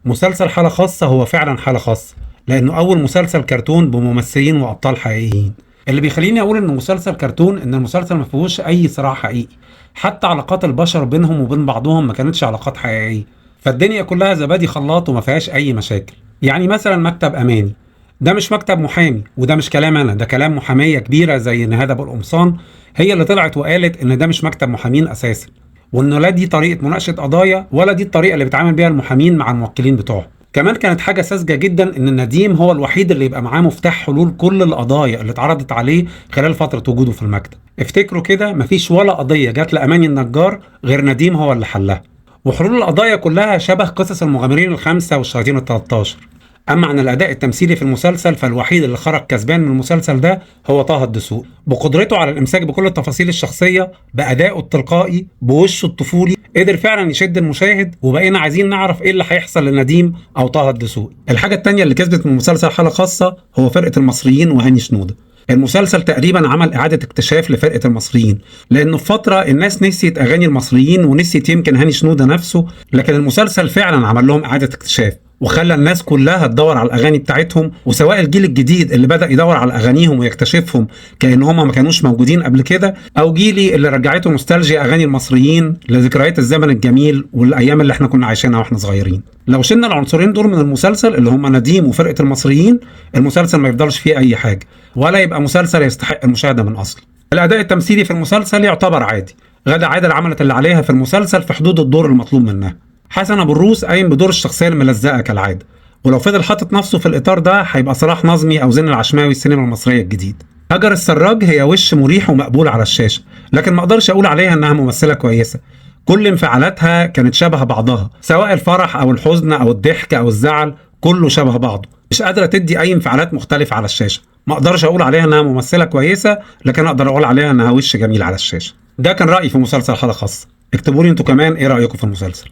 مسلسل حالة خاصة هو فعلا حالة خاصة، لأنه أول مسلسل كرتون بممثلين وأبطال حقيقيين. اللي بيخليني أقول إنه مسلسل كرتون إن المسلسل ما فيهوش أي صراع حقيقي، حتى علاقات البشر بينهم وبين بعضهم ما كانتش علاقات حقيقية، فالدنيا كلها زبادي خلاط وما فيهاش أي مشاكل. يعني مثلا مكتب أماني ده مش مكتب محامي، وده مش كلام أنا، ده كلام محامية كبيرة زي نهاد أبو القمصان، هي اللي طلعت وقالت إن ده مش مكتب محامين أساسا، وإنه لا دي طريقة مناقشة قضايا ولا دي الطريقة اللي بيتعامل بيها المحامين مع الموكلين بتوعهم. كمان كانت حاجة ساذجة جدا إن نديم هو الوحيد اللي يبقى معاه مفتاح حلول كل القضايا اللي اتعرضت عليه خلال فترة وجوده في المكتب. افتكروا كده، مفيش ولا قضية جات لأماني النجار غير نديم هو اللي حلها، وحلول القضايا كلها شبه قصص المغامرين الخمسة والشياطين التلتاشر. أما عن الأداء التمثيلي في المسلسل، فالوحيد اللي خرج كسبان من المسلسل ده هو طه الدسوقي، بقدرته على الإمساك بكل التفاصيل الشخصية، بأدائه التلقائي، بوشه الطفولي، قدر فعلا يشد المشاهد، وبقينا عايزين نعرف إيه اللي هيحصل لنديم أو طه الدسوقي. الحاجة التانية اللي كسبت من مسلسل حالة خاصة هو فرقة المصريين وهاني شنودة. المسلسل تقريبا عمل إعادة اكتشاف لفرقة المصريين، لأنه في فترة الناس نسيت أغاني المصريين ونسيت يمكن هاني شنودة نفسه، لكن المسلسل فعلا عمل لهم إعادة اكتشاف وخلى الناس كلها تدور على الاغاني بتاعتهم، وسواء الجيل الجديد اللي بدأ يدور على اغانيهم ويكتشفهم كأن هم ما كانوش موجودين قبل كده، او جيلي اللي رجعته نوستالجيا اغاني المصريين لذكريات الزمن الجميل والايام اللي احنا كنا عايشينها واحنا صغيرين. لو شلنا العنصرين دول من المسلسل اللي هم نديم وفرقة المصريين، المسلسل ما يفضلش فيه اي حاجة، ولا يبقى مسلسل يستحق المشاهدة من اصله. الاداء التمثيلي في المسلسل يعتبر عادي، غادة عادل عملت اللي عليها في المسلسل في حدود الدور المطلوب منها. حسن ابو الروس قايم بدور الشخصيه الملزقه كالعاده، ولو فضل حاطط نفسه في الاطار ده هيبقى صلاح نظمي او زين العشماوي السينما المصريه الجديد. هاجر السراج هي وش مريح ومقبول على الشاشه، لكن ما اقدرش اقول عليها انها ممثله كويسه. كل انفعالاتها كانت شبه بعضها، سواء الفرح او الحزن او الضحك او الزعل، كله شبه بعضه، مش قادره تدي اي انفعالات مختلفه على الشاشه. ما اقدرش اقول عليها انها ممثله كويسه، لكن اقدر اقول عليها انها وش جميل على الشاشه. ده كان رايي في مسلسل حالة خاصة. اكتبوا لي انتوا كمان ايه رايكم في المسلسل.